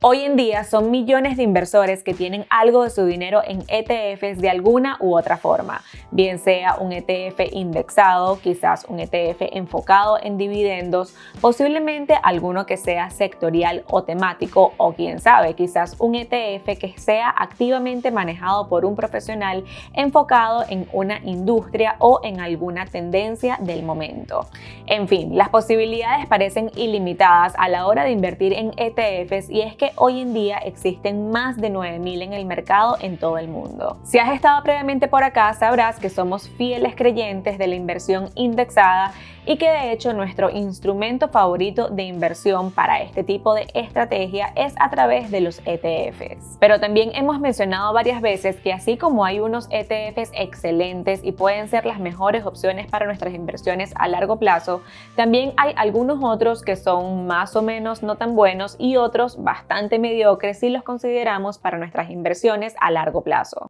Hoy en día son millones de inversores que tienen algo de su dinero en ETFs de alguna u otra forma, bien sea un ETF indexado, quizás un ETF enfocado en dividendos, posiblemente alguno que sea sectorial o temático, o quién sabe, quizás un ETF que sea activamente manejado por un profesional enfocado en una industria o en alguna tendencia del momento. En fin, las posibilidades parecen ilimitadas a la hora de invertir en ETFs, y es que hoy en día existen más de 9.000 en el mercado en todo el mundo. Si has estado previamente por acá, sabrás que somos fieles creyentes de la inversión indexada y que de hecho nuestro instrumento favorito de inversión para este tipo de estrategia es a través de los ETFs. Pero también hemos mencionado varias veces que así como hay unos ETFs excelentes y pueden ser las mejores opciones para nuestras inversiones a largo plazo, también hay algunos otros que son más o menos no tan buenos y otros bastante mediocres si los consideramos para nuestras inversiones a largo plazo.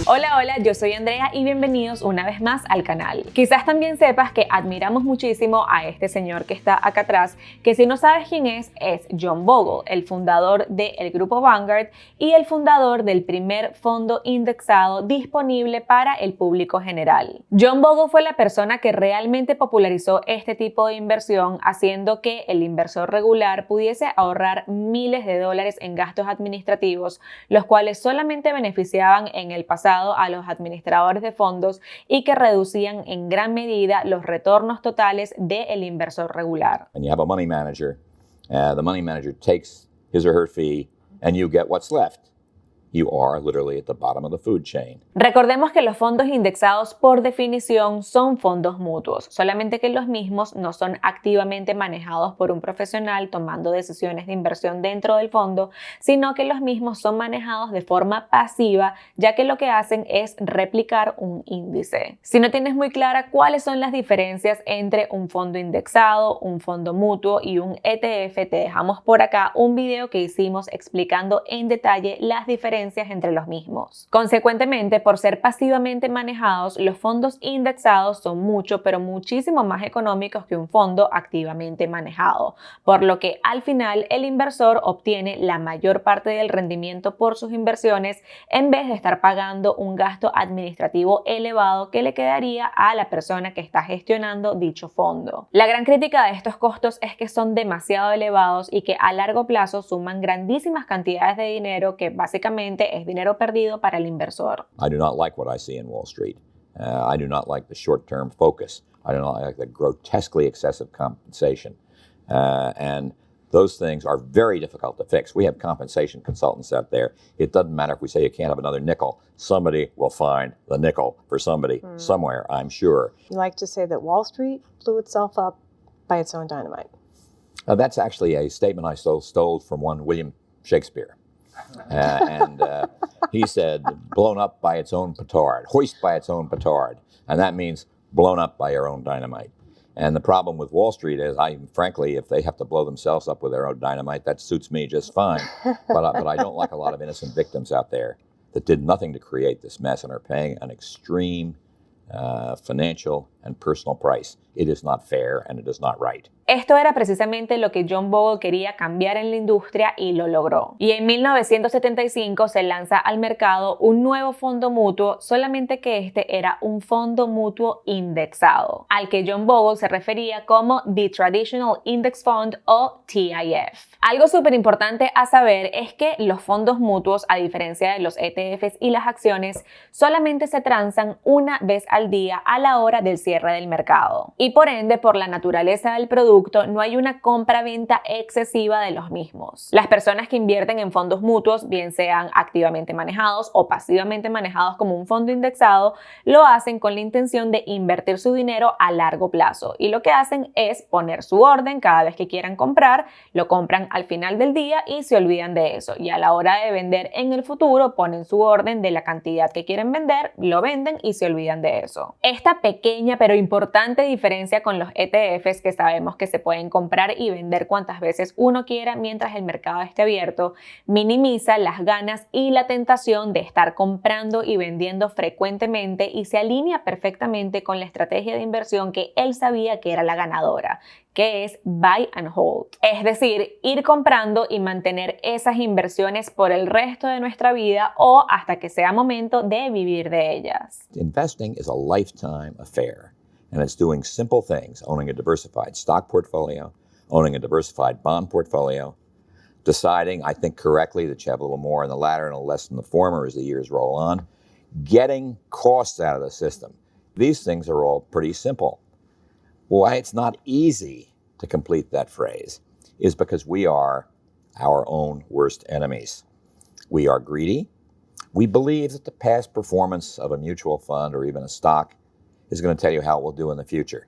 Hola, yo soy Andrea y bienvenidos una vez más al canal. Quizás también sepas que admiramos muchísimo a este señor que está acá atrás, que si no sabes quién es John Bogle, el fundador del grupo Vanguard y el fundador del primer fondo indexado disponible para el público general. John Bogle fue la persona que realmente popularizó este tipo de inversión, haciendo que el inversor regular pudiese ahorrar miles de dólares en gastos administrativos, los cuales solamente beneficiaban en el pasado a los administradores de fondos y que reducían en gran medida los retornos totales del inversor regular. And you have a money manager, the money manager takes his or her fee and you get what's left. You are literally at the bottom of the food chain. Recordemos que los fondos indexados por definición son fondos mutuos, solamente que los mismos no son activamente manejados por un profesional tomando decisiones de inversión dentro del fondo, sino que los mismos son manejados de forma pasiva, ya que lo que hacen es replicar un índice. Si no tienes muy clara cuáles son las diferencias entre un fondo indexado, un fondo mutuo y un ETF, te dejamos por acá un video que hicimos explicando en detalle las diferencias entre los mismos. Consecuentemente, por ser pasivamente manejados, los fondos indexados son mucho, pero muchísimo más económicos que un fondo activamente manejado, por lo que al final el inversor obtiene la mayor parte del rendimiento por sus inversiones en vez de estar pagando un gasto administrativo elevado que le quedaría a la persona que está gestionando dicho fondo. La gran crítica de estos costos es que son demasiado elevados y que a largo plazo suman grandísimas cantidades de dinero que básicamente es dinero perdido para el inversor. I do not like what I see in Wall Street. I do not like the short-term focus. I do not like the grotesquely excessive compensation. And those things are very difficult to fix. We have compensation consultants out there. It doesn't matter if we say you can't have another nickel. Somebody will find the nickel for somebody somewhere, I'm sure. You like to say that Wall Street blew itself up by its own dynamite. That's actually a statement I stole from one William Shakespeare. He said, blown up by its own petard, hoist by its own petard. And that means blown up by your own dynamite. And the problem with Wall Street is, frankly, if they have to blow themselves up with their own dynamite, that suits me just fine. But I don't like a lot of innocent victims out there that did nothing to create this mess and are paying an extreme financial and personal price. It is not fair and it is not right. Esto era precisamente lo que John Bogle quería cambiar en la industria y lo logró. Y en 1975 se lanza al mercado un nuevo fondo mutuo, solamente que este era un fondo mutuo indexado, al que John Bogle se refería como The Traditional Index Fund o TIF. Algo súper importante a saber es que los fondos mutuos, a diferencia de los ETFs y las acciones, solamente se transan una vez al día a la hora del cierre del mercado. Y por ende, por la naturaleza del producto, no hay una compra-venta excesiva de los mismos. Las personas que invierten en fondos mutuos, bien sean activamente manejados o pasivamente manejados como un fondo indexado, lo hacen con la intención de invertir su dinero a largo plazo. Y lo que hacen es poner su orden cada vez que quieran comprar, lo compran al final del día y se olvidan de eso. Y a la hora de vender en el futuro, ponen su orden de la cantidad que quieren vender, lo venden y se olvidan de eso. Esta pequeña pero importante diferencia con los ETFs, que sabemos que se pueden comprar y vender cuantas veces uno quiera mientras el mercado esté abierto, minimiza las ganas y la tentación de estar comprando y vendiendo frecuentemente y se alinea perfectamente con la estrategia de inversión que él sabía que era la ganadora, que es buy and hold, es decir, ir comprando y mantener esas inversiones por el resto de nuestra vida o hasta que sea momento de vivir de ellas. Investing is a lifetime affair, and it's doing simple things, owning a diversified stock portfolio, owning a diversified bond portfolio, deciding, I think correctly, that you have a little more in the latter and a little less in the former as the years roll on, getting costs out of the system. These things are all pretty simple. Why it's not easy to complete that phrase is because we are our own worst enemies. We are greedy. We believe that the past performance of a mutual fund or even a stock is going to tell you how it will do in the future.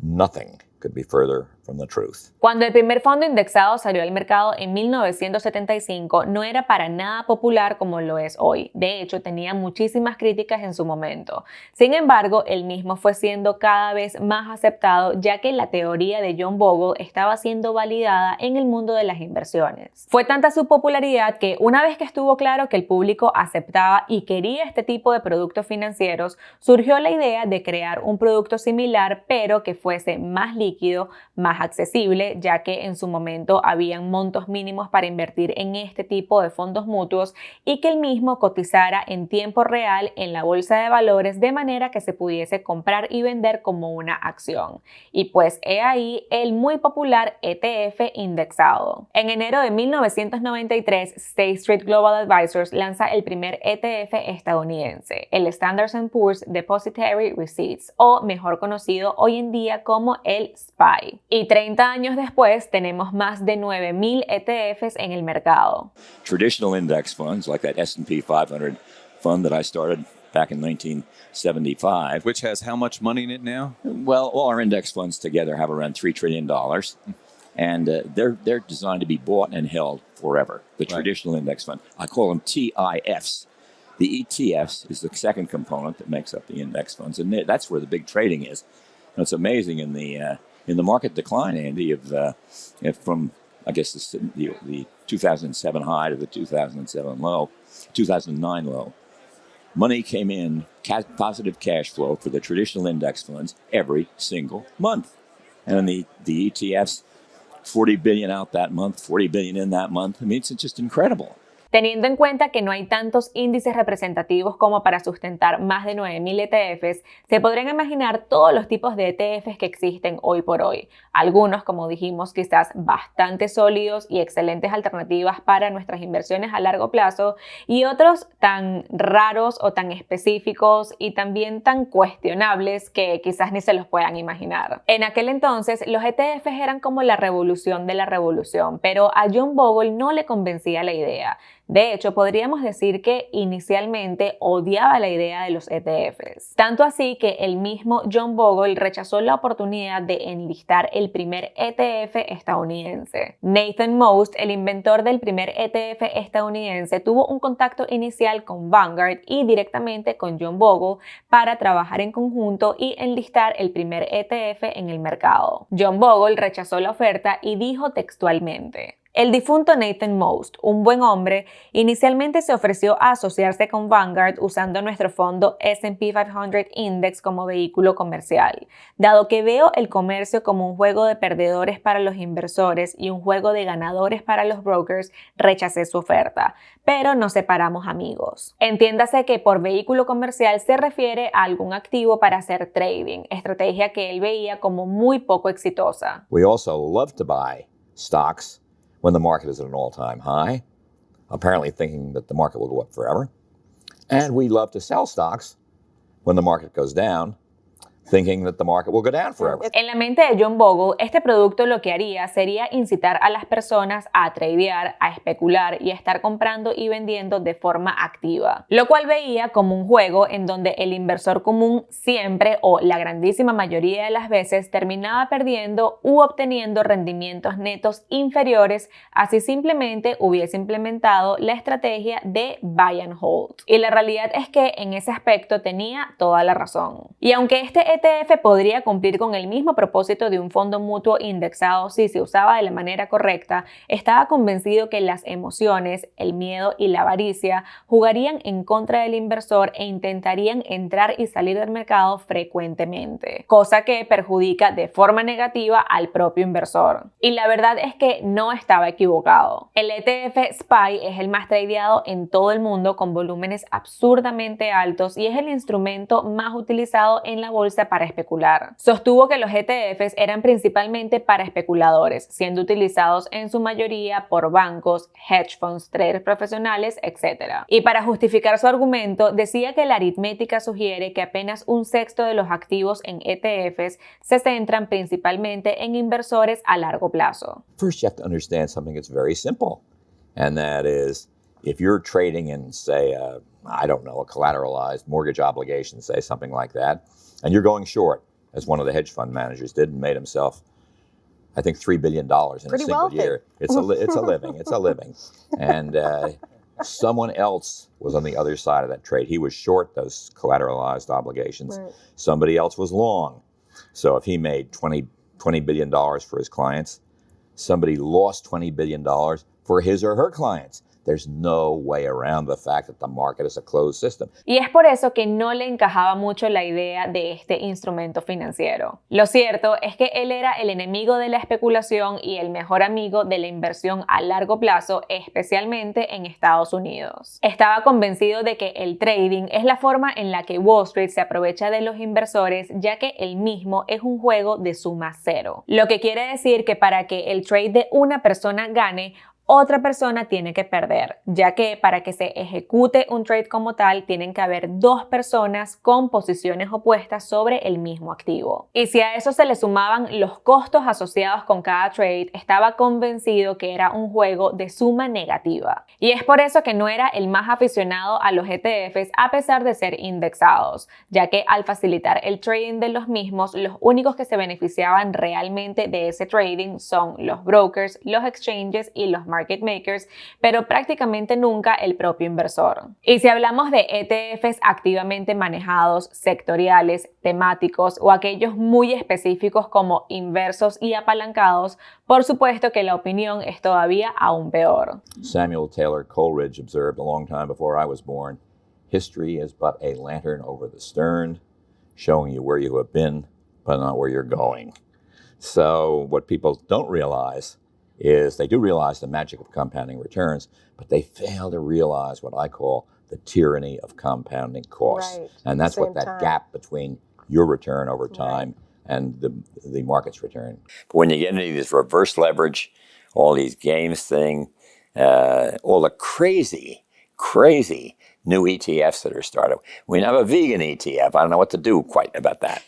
Nothing could be further from the truth. Cuando el primer fondo indexado salió al mercado en 1975, no era para nada popular como lo es hoy. De hecho, tenía muchísimas críticas en su momento. Sin embargo, el mismo fue siendo cada vez más aceptado, ya que la teoría de John Bogle estaba siendo validada en el mundo de las inversiones. Fue tanta su popularidad que una vez que estuvo claro que el público aceptaba y quería este tipo de productos financieros, surgió la idea de crear un producto similar, pero que fuese más líquido, más accesible, ya que en su momento habían montos mínimos para invertir en este tipo de fondos mutuos y que el mismo cotizara en tiempo real en la bolsa de valores de manera que se pudiese comprar y vender como una acción. Y pues he ahí el muy popular ETF indexado. En enero de 1993, State Street Global Advisors lanza el primer ETF estadounidense, el Standard & Poor's Depositary Receipts, o mejor conocido hoy en día como el SPY. Y 30 años después tenemos más de 9,000 ETFs en el mercado. Traditional index funds like that S&P 500 fund that I started back in 1975. Which has how much money in it now? Well, all our index funds together have around $3 trillion, and they're designed to be bought and held forever. The traditional index fund, I call them TIFs. The ETFs is the second component that makes up the index funds, and that's where the big trading is. And it's amazing in the market decline, Andy, from I guess the 2007 high to the 2009 low. Money came in, positive cash flow for the traditional index funds every single month. And the ETFs, 40 billion out that month, 40 billion in that month. I mean, it's just incredible. Teniendo en cuenta que no hay tantos índices representativos como para sustentar más de 9,000 ETFs, se podrían imaginar todos los tipos de ETFs que existen hoy por hoy. Algunos, como dijimos, quizás bastante sólidos y excelentes alternativas para nuestras inversiones a largo plazo, y otros tan raros o tan específicos y también tan cuestionables que quizás ni se los puedan imaginar. En aquel entonces, los ETFs eran como la revolución de la revolución, pero a John Bogle no le convencía la idea. De hecho, podríamos decir que inicialmente odiaba la idea de los ETFs. Tanto así que el mismo John Bogle rechazó la oportunidad de enlistar el primer ETF estadounidense. Nathan Most, el inventor del primer ETF estadounidense, tuvo un contacto inicial con Vanguard y directamente con John Bogle para trabajar en conjunto y enlistar el primer ETF en el mercado. John Bogle rechazó la oferta y dijo textualmente: el difunto Nathan Most, un buen hombre, inicialmente se ofreció a asociarse con Vanguard usando nuestro fondo S&P 500 Index como vehículo comercial. Dado que veo el comercio como un juego de perdedores para los inversores y un juego de ganadores para los brokers, rechacé su oferta, pero nos separamos amigos. Entiéndase que por vehículo comercial se refiere a algún activo para hacer trading, estrategia que él veía como muy poco exitosa. We also love to buy stocks when the market is at an all-time high, apparently thinking that the market will go up forever. And we love to sell stocks when the market goes down, thinking that the market will go down forever. En la mente de John Bogle, este producto lo que haría sería incitar a las personas a tradear, a especular y a estar comprando y vendiendo de forma activa, lo cual veía como un juego en donde el inversor común siempre o la grandísima mayoría de las veces terminaba perdiendo u obteniendo rendimientos netos inferiores a si simplemente hubiese implementado la estrategia de buy and hold. Y la realidad es que en ese aspecto tenía toda la razón. Y aunque este ETF podría cumplir con el mismo propósito de un fondo mutuo indexado si se usaba de la manera correcta, estaba convencido que las emociones, el miedo y la avaricia jugarían en contra del inversor e intentarían entrar y salir del mercado frecuentemente, cosa que perjudica de forma negativa al propio inversor. Y la verdad es que no estaba equivocado. El ETF SPY es el más tradeado en todo el mundo con volúmenes absurdamente altos y es el instrumento más utilizado en la bolsa para especular. Sostuvo que los ETFs eran principalmente para especuladores, siendo utilizados en su mayoría por bancos, hedge funds, traders profesionales, etc. Y para justificar su argumento, decía que la aritmética sugiere que apenas un sexto de los activos en ETFs se centran principalmente en inversores a largo plazo. First, you have to understand something that's very simple, and that is if you're trading in, say, I don't know, a collateralized mortgage obligation, say something like that, and you're going short, as one of the hedge fund managers did and made himself, I think, $3 billion in Pretty a single wealthy. year. It's a living. It's a living. And someone else was on the other side of that trade. He was short those collateralized obligations. Right. Somebody else was long. So if he made $20 billion for his clients, somebody lost $20 billion for his or her clients. There's no way around the fact that the market is a closed system. Y es por eso que no le encajaba mucho la idea de este instrumento financiero. Lo cierto es que él era el enemigo de la especulación y el mejor amigo de la inversión a largo plazo, especialmente en Estados Unidos. Estaba convencido de que el trading es la forma en la que Wall Street se aprovecha de los inversores, ya que el mismo es un juego de suma cero. Lo que quiere decir que para que el trade de una persona gane, otra persona tiene que perder, ya que para que se ejecute un trade como tal tienen que haber dos personas con posiciones opuestas sobre el mismo activo. Y si a eso se le sumaban los costos asociados con cada trade, estaba convencido que era un juego de suma negativa. Y es por eso que no era el más aficionado a los ETFs a pesar de ser indexados, ya que al facilitar el trading de los mismos, los únicos que se beneficiaban realmente de ese trading son los brokers, los exchanges y los market makers, pero prácticamente nunca el propio inversor. Y si hablamos de ETFs activamente manejados, sectoriales, temáticos o aquellos muy específicos como inversos y apalancados, por supuesto que la opinión es todavía aún peor. Samuel Taylor Coleridge observed a long time before I was born, history is but a lantern over the stern, showing you where you have been, but not where you're going. So what people don't realize is they do realize the magic of compounding returns, but they fail to realize what I call the tyranny of compounding costs. Right. And that's what that Same time. gap between your return over time and the market's return. But when you get into this reverse leverage, all these games thing, all the crazy new ETFs that are started. We have a vegan ETF. I don't know what to do quite about that.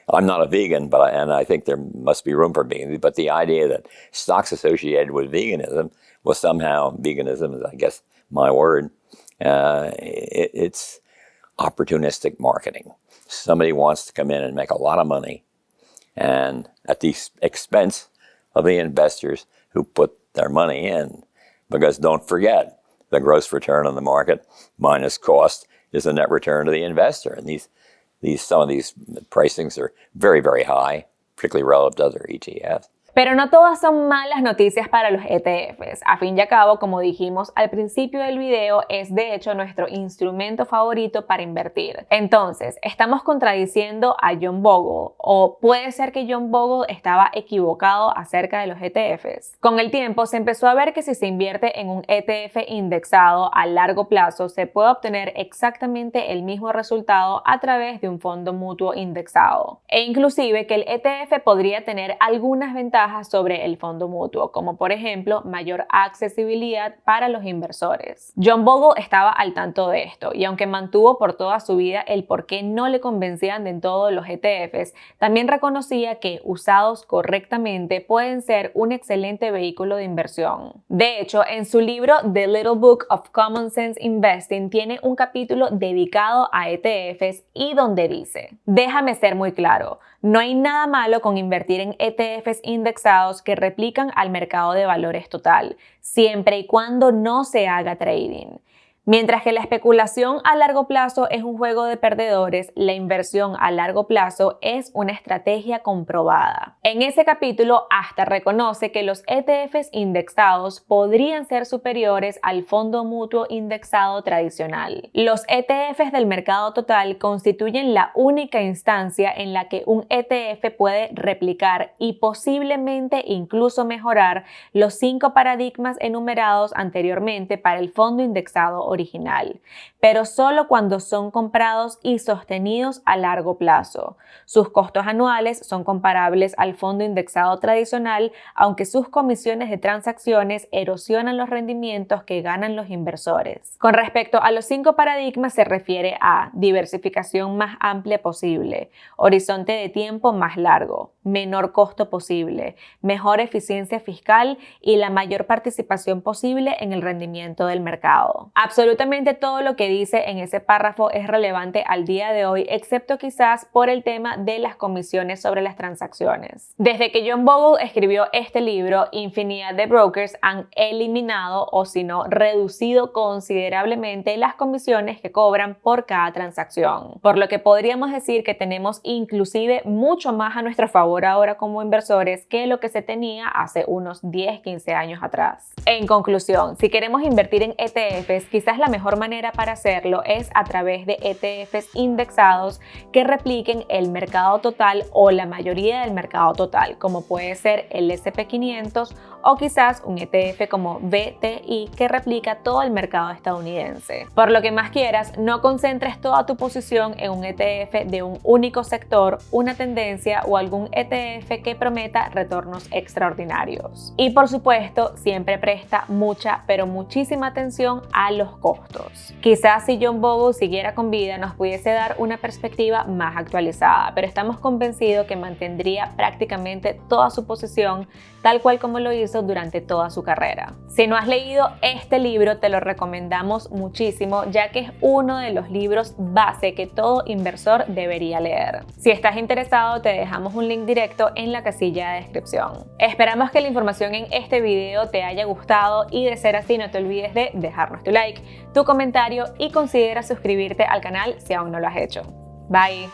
I'm not a vegan, and I think there must be room for vegan. But the idea that stocks associated with veganism, well, somehow veganism is, I guess, my word. It's opportunistic marketing. Somebody wants to come in and make a lot of money, and at the expense of the investors who put their money in. Because don't forget, the gross return on the market minus cost is the net return to the investor, and some of these pricings are very, very high, particularly relative to other ETFs. Pero no todas son malas noticias para los ETFs. A fin y a cabo, como dijimos al principio del video, es de hecho nuestro instrumento favorito para invertir. Entonces, ¿estamos contradiciendo a John Bogle? ¿O puede ser que John Bogle estaba equivocado acerca de los ETFs? Con el tiempo se empezó a ver que si se invierte en un ETF indexado a largo plazo, se puede obtener exactamente el mismo resultado a través de un fondo mutuo indexado. E inclusive que el ETF podría tener algunas ventajas sobre el fondo mutuo, como por ejemplo mayor accesibilidad para los inversores. John Bogle estaba al tanto de esto y aunque mantuvo por toda su vida el por qué no le convencían de todo los ETFs, también reconocía que usados correctamente pueden ser un excelente vehículo de inversión. De hecho, en su libro The Little Book of Common Sense Investing tiene un capítulo dedicado a ETFs y donde dice: déjame ser muy claro, no hay nada malo con invertir en ETFs indexados que replican al mercado de valores total, siempre y cuando no se haga trading. Mientras que la especulación a largo plazo es un juego de perdedores, la inversión a largo plazo es una estrategia comprobada. En ese capítulo hasta reconoce que los ETFs indexados podrían ser superiores al fondo mutuo indexado tradicional. Los ETFs del mercado total constituyen la única instancia en la que un ETF puede replicar y posiblemente incluso mejorar los 5 paradigmas enumerados anteriormente para el fondo indexado original, pero solo cuando son comprados y sostenidos a largo plazo. Sus costos anuales son comparables al fondo indexado tradicional, aunque sus comisiones de transacciones erosionan los rendimientos que ganan los inversores. Con respecto a los 5 paradigmas, se refiere a diversificación más amplia posible, horizonte de tiempo más largo, menor costo posible, mejor eficiencia fiscal y la mayor participación posible en el rendimiento del mercado. Absolutamente todo lo que dice en ese párrafo es relevante al día de hoy, excepto quizás por el tema de las comisiones sobre las transacciones. Desde que John Bogle escribió este libro, infinidad de brokers han eliminado o si no reducido considerablemente las comisiones que cobran por cada transacción, por lo que podríamos decir que tenemos inclusive mucho más a nuestro favor ahora como inversores que lo que se tenía hace unos 10-15 años atrás. En conclusión, si queremos invertir en ETFs, quizás la mejor manera para hacerlo es a través de ETFs indexados que repliquen el mercado total o la mayoría del mercado total, como puede ser el S&P 500 o quizás un ETF como VTI que replica todo el mercado estadounidense. Por lo que más quieras, no concentres toda tu posición en un ETF de un único sector, una tendencia o algún ETF que prometa retornos extraordinarios. Y por supuesto, siempre presta mucha, pero muchísima atención a los costos. Quizás si John Bogle siguiera con vida nos pudiese dar una perspectiva más actualizada, pero estamos convencidos que mantendría prácticamente toda su posición tal cual como lo hizo durante toda su carrera. Si no has leído este libro, te lo recomendamos muchísimo, ya que es uno de los libros base que todo inversor debería leer. Si estás interesado, te dejamos un link directo en la casilla de descripción. Esperamos que la información en este video te haya gustado y de ser así no te olvides de dejarnos tu like, tu comentario y considera suscribirte al canal si aún no lo has hecho. Bye.